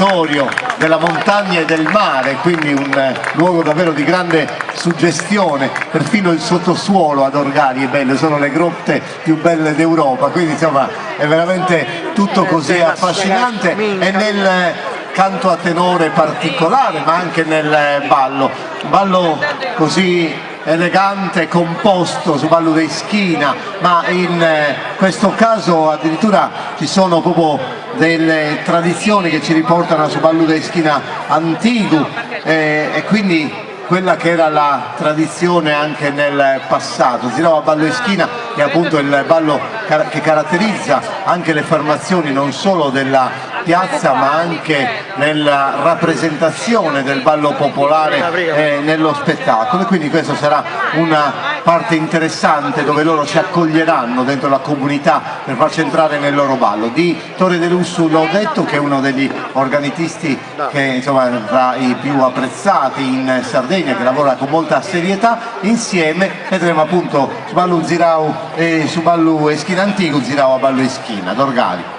territorio della montagna e del mare, quindi un luogo davvero di grande suggestione. Perfino il sottosuolo ad Orgari è bello, sono le grotte più belle d'Europa, quindi insomma è veramente tutto così affascinante, e nel canto a tenore particolare, ma anche nel ballo così elegante, composto su Ballo dei Schiena, ma in questo caso addirittura ci sono proprio delle tradizioni che ci riportano su Ballo dei Schiena antico, e quindi quella che era la tradizione anche nel passato. Zirao a Ballo Eschina è appunto il ballo che caratterizza anche le formazioni non solo della piazza ma anche nella rappresentazione del ballo popolare nello spettacolo, e quindi questa sarà una parte interessante dove loro ci accoglieranno dentro la comunità per farci entrare nel loro ballo. Di Torre de Lussu l'ho detto che è uno degli organitisti che insomma tra i più apprezzati in Sardegna, che lavora con molta serietà. Insieme vedremo appunto su Ballo Zirao e su Ballo Eschina antico, Zirao a Ballo Eschina ad Orgari.